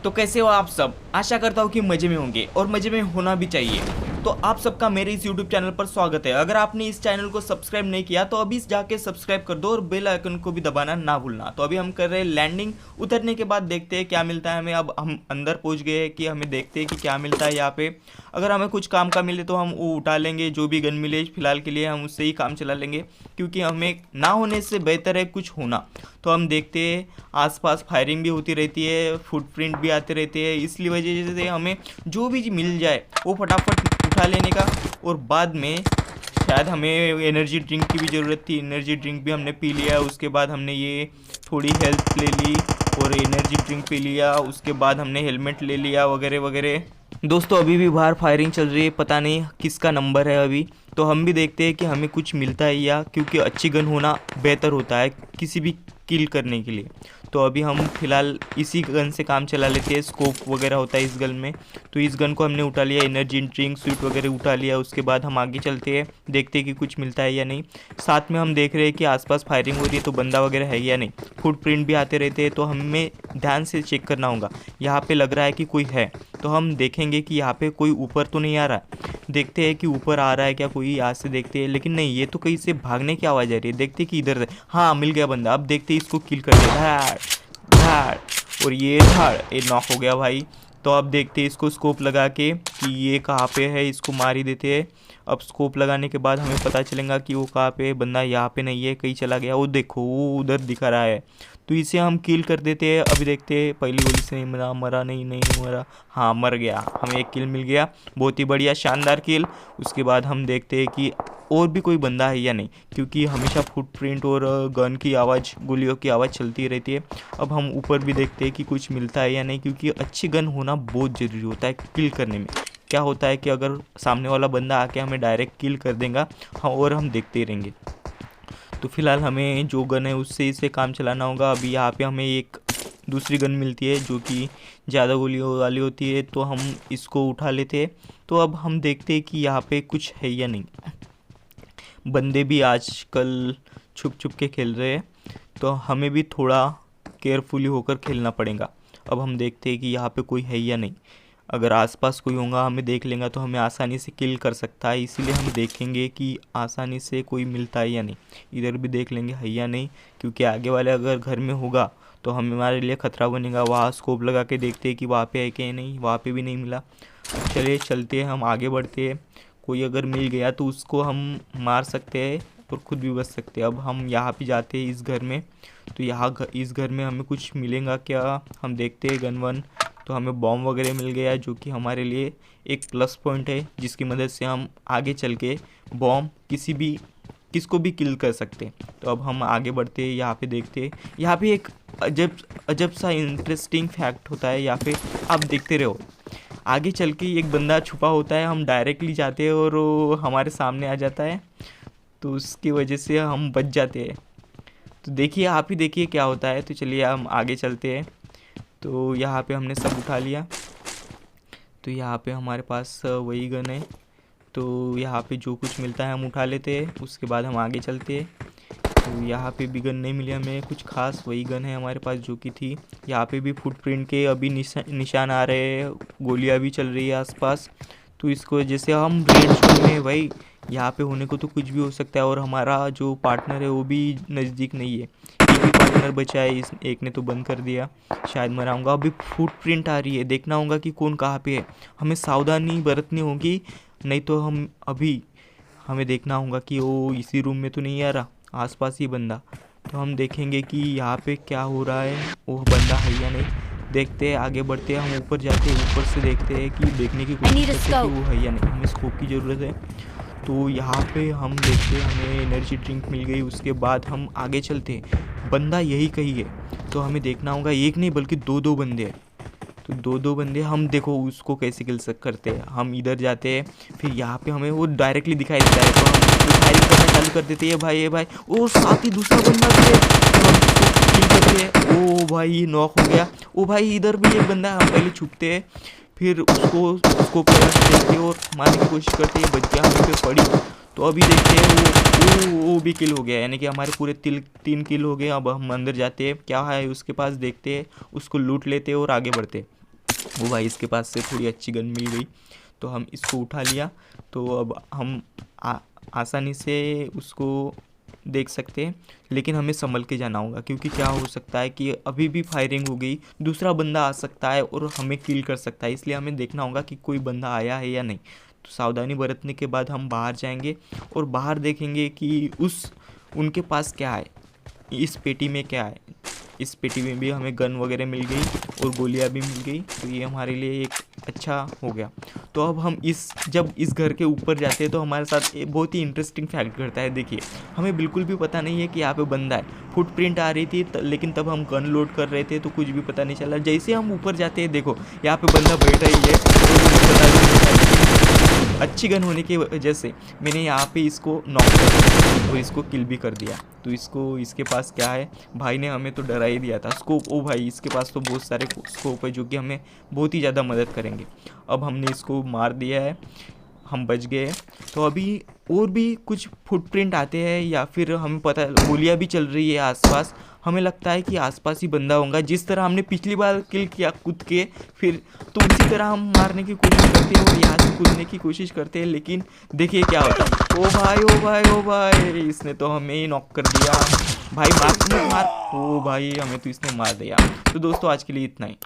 तो कैसे हो आप सब। आशा करता हूँ कि मज़े में होंगे और मज़े में होना भी चाहिए। तो आप सबका मेरे इस YouTube चैनल पर स्वागत है। अगर आपने इस चैनल को सब्सक्राइब नहीं किया तो अभी जाके सब्सक्राइब कर दो और बेल आइकन को भी दबाना ना भूलना। तो अभी हम कर रहे हैं लैंडिंग। उतरने के बाद देखते हैं क्या मिलता है हमें। अब हम अंदर पहुंच गए हैं कि हमें देखते हैं कि क्या मिलता है यहाँ पे। अगर हमें कुछ काम का मिले तो हम वो उठा लेंगे, जो भी गन मिले फिलहाल के लिए हम उससे ही काम चला लेंगे, क्योंकि हमें ना होने से बेहतर है कुछ होना। तो हम देखते हैं आसपास फायरिंग भी होती रहती है, फुटप्रिंट भी आते रहते हैं, इसलिए वजह से हमें जो भी मिल जाए वो फटाफट उठा लेने का। और बाद में शायद हमें एनर्जी ड्रिंक की भी ज़रूरत थी, एनर्जी ड्रिंक भी हमने पी लिया। उसके बाद हमने ये थोड़ी हेल्थ ले ली और एनर्जी ड्रिंक पी लिया। उसके बाद हमने हेलमेट ले लिया वगैरह वगैरह। दोस्तों अभी भी बाहर फायरिंग चल रही है, पता नहीं किसका नंबर है अभी। तो हम भी देखते हैं कि हमें कुछ मिलता है या, क्योंकि अच्छी गन होना बेहतर होता है किसी भी किल करने के लिए। तो अभी हम फिलहाल इसी गन से काम चला लेते हैं। स्कोप वगैरह होता है इस गन में, तो इस गन को हमने उठा लिया, एनर्जी ड्रिंक स्वीट वगैरह उठा लिया। उसके बाद हम आगे चलते हैं, देखते हैं कि कुछ मिलता है या नहीं। साथ में हम देख रहे हैं कि आसपास फायरिंग हो रही है तो बंदा वगैरह है या नहीं। फुटप्रिंट भी आते रहते हैं तो हमें ध्यान से चेक करना होगा। यहाँ पे लग रहा है कि कोई है, तो हम देखेंगे कि यहाँ पे कोई ऊपर तो नहीं आ रहा है। देखते हैं कि ऊपर आ रहा है क्या कोई, यहाँ से देखते हैं। लेकिन नहीं, ये तो कहीं से भागने की आवाज़ आ रही है। देखते हैं कि इधर से, हाँ मिल गया बंदा। अब देखते हैं इसको किल कर दे। धाड़ धाड़ और ये धाड़, ये नॉक हो गया भाई। तो अब देखते हैं इसको स्कोप लगा के कि ये कहाँ पे है, इसको मार ही देते हैं। अब स्कोप लगाने के बाद हमें पता चलेगा कि वो कहाँ पे है। बंदा यहाँ पे नहीं है, कहीं चला गया। वो देखो वो उधर दिखा रहा है, तो इसे हम किल कर देते हैं। अभी देखते हैं, पहली गोली से नहीं मरा, मरा नहीं, नहीं मरा, हाँ मर गया। हमें एक किल मिल गया, बहुत ही बढ़िया शानदार किल। उसके बाद हम देखते हैं कि और भी कोई बंदा है या नहीं, क्योंकि हमेशा फुटप्रिंट और गन की आवाज़, गोलियों की आवाज़ चलती रहती है। अब हम ऊपर भी देखते हैं कि कुछ मिलता है या नहीं, क्योंकि अच्छी गन होना बहुत ज़रूरी होता है किल करने में। क्या होता है कि अगर सामने वाला बंदा आके हमें डायरेक्ट किल कर देगा, हाँ, और हम देखते ही रहेंगे। तो फिलहाल हमें जो गन है उससे इसे काम चलाना होगा। अभी यहाँ पे हमें एक दूसरी गन मिलती है जो कि ज़्यादा गोलियों वाली होती है, तो हम इसको उठा लेते हैं। तो अब हम देखते हैं कि यहाँ पे कुछ है या नहीं। बंदे भी आजकल छुप छुप के खेल रहे हैं, तो हमें भी थोड़ा केयरफुली होकर खेलना पड़ेगा। अब हम देखते हैं कि यहाँ पे कोई है या नहीं। अगर आसपास कोई होगा हमें देख लेगा तो हमें आसानी से किल कर सकता है, इसीलिए हम देखेंगे कि आसानी से कोई मिलता है या नहीं। इधर भी देख लेंगे है या नहीं, क्योंकि आगे वाले अगर घर में होगा तो हमारे लिए ख़तरा बनेगा। वहाँ स्कोप लगा के देखते हैं कि वहाँ पे है कि नहीं, वहाँ पे भी नहीं मिला। चलिए चलते हैं, हम आगे बढ़ते हैं। कोई अगर मिल गया तो उसको हम मार सकते हैं और ख़ुद भी बच सकते हैं। अब हम यहाँ पे जाते हैं इस घर में, तो यहाँ इस घर में हमें कुछ मिलेगा क्या, हम देखते हैं। गन वन, तो हमें बॉम्ब वगैरह मिल गया जो कि हमारे लिए एक प्लस पॉइंट है, जिसकी मदद से हम आगे चल के बॉम्ब किसको भी किल कर सकते हैं। तो अब हम आगे बढ़ते हैं, यहाँ पे देखते हैं। यहाँ पे एक अजब अजब सा इंटरेस्टिंग फैक्ट होता है, यहाँ पे आप देखते रहो। आगे चल के एक बंदा छुपा होता है, हम डायरेक्टली जाते हैं और वो हमारे सामने आ जाता है, तो उसकी वजह से हम बच जाते हैं। तो देखिए, आप ही देखिए क्या होता है। तो चलिए हम आगे चलते हैं। तो यहाँ पे हमने सब उठा लिया, तो यहाँ पे हमारे पास वही गन है। तो यहाँ पे जो कुछ मिलता है हम उठा लेते हैं, उसके बाद हम आगे चलते हैं। तो यहाँ पे भी गन नहीं मिली हमें कुछ खास, वही गन है हमारे पास जो कि थी। यहाँ पे भी फुटप्रिंट के अभी निशान आ रहे हैं, गोलियाँ भी चल रही है आसपास। तो इसको वजह से हम रेड जोन में, भाई यहाँ पे होने को तो कुछ भी हो सकता है। और हमारा जो पार्टनर है वो भी नज़दीक नहीं है, एक ही पार्टनर बचा है, इस एक ने तो बंद कर दिया, शायद मराऊंगा। अभी फुटप्रिंट आ रही है, देखना होगा कि कौन कहाँ पे है। हमें सावधानी बरतनी होगी, नहीं तो हमें देखना होगा कि वो इसी रूम में तो नहीं आ रहा, आसपास ही बंदा। तो हम देखेंगे कि यहाँ पे क्या हो रहा है, वो बंदा है या नहीं। देखते हैं, आगे बढ़ते हैं। हम ऊपर जाते हैं, ऊपर से देखते हैं कि देखने की कोशिश करते हैं कि वो है या नहीं। हमें स्कोप की ज़रूरत है। तो यहाँ पे हम देखते हैं, हमें एनर्जी ड्रिंक मिल गई। उसके बाद हम आगे चलते हैं, बंदा यही कहीं है, तो हमें देखना होगा। एक नहीं बल्कि दो बंदे हैं, तो दो बंदे। हम देखो उसको कैसे किल करते हैं। हम इधर जाते हैं, फिर यहाँ पे हमें वो डायरेक्टली दिखाई देता है, तो हम फायरिंग करना चालू कर देते हैं। ये भाई और साथ ही दूसरा बंदा भी है, तो हम उसको किल करते हैं। ओ भाई ये नॉक हो गया। ओ भाई इधर भी एक बंदा है, हम पहले छुपते हैं, फिर उसको देखते हैं और मारने की कोशिश करते हैं। बच गया, हम पे पड़ी। तो अभी देखते हैं वो भी किल हो गया, यानी कि हमारे पूरे 3 किल हो गए। अब हम अंदर जाते हैं, क्या है उसके पास देखते हैं, उसको लूट लेते हैं और आगे बढ़ते हैं। वो भाई इसके पास से थोड़ी अच्छी गन मिल गई तो हम इसको उठा लिया। तो अब हम आसानी से उसको देख सकते हैं, लेकिन हमें संभल के जाना होगा क्योंकि क्या हो सकता है कि अभी भी फायरिंग हो गई, दूसरा बंदा आ सकता है और हमें किल कर सकता है, इसलिए हमें देखना होगा कि कोई बंदा आया है या नहीं। तो सावधानी बरतने के बाद हम बाहर जाएंगे और बाहर देखेंगे कि उनके पास क्या है, इस पेटी में क्या है। इस पेटी में भी हमें गन वगैरह मिल गई और गोलियां भी मिल गई, तो ये हमारे लिए एक अच्छा हो गया। तो अब हम जब इस घर के ऊपर जाते हैं तो हमारे साथ एक बहुत ही इंटरेस्टिंग फैक्ट घटता है। देखिए, हमें बिल्कुल भी पता नहीं है कि यहाँ पे बंदा है, फुटप्रिंट आ रही थी लेकिन तब हम गन लोड कर रहे थे तो कुछ भी पता नहीं चला। जैसे हम ऊपर जाते हैं देखो यहाँ पे बंदा बैठा ही है और मुझे पता भी नहीं चला, लेकिन अच्छी गन होने की वजह से मैंने यहाँ पे इसको नॉक कर दिया और इसको किल भी कर दिया। तो इसके पास क्या है, भाई ने हमें तो डरा ही दिया था। स्कोप, ओ भाई इसके पास तो बहुत सारे स्कोप है जो कि हमें बहुत ही ज़्यादा मदद करेंगे। अब हमने इसको मार दिया है, हम बच गए। तो अभी और भी कुछ फुटप्रिंट आते हैं या फिर हमें पता गोलियां भी चल रही है आसपास, हमें लगता है कि आसपास ही बंदा होगा। जिस तरह हमने पिछली बार किल किया कूद के, फिर तो उसी तरह हम मारने की कोशिश करते हैं और यहाँ से कूदने की कोशिश करते हैं, लेकिन देखिए क्या होता है। ओ भाई ओ भाई ओ भाई, इसने तो हमें ही नॉक कर दिया। भाई मार, ओ भाई हमें तो इसने मार दिया। तो दोस्तों आज के लिए इतना ही।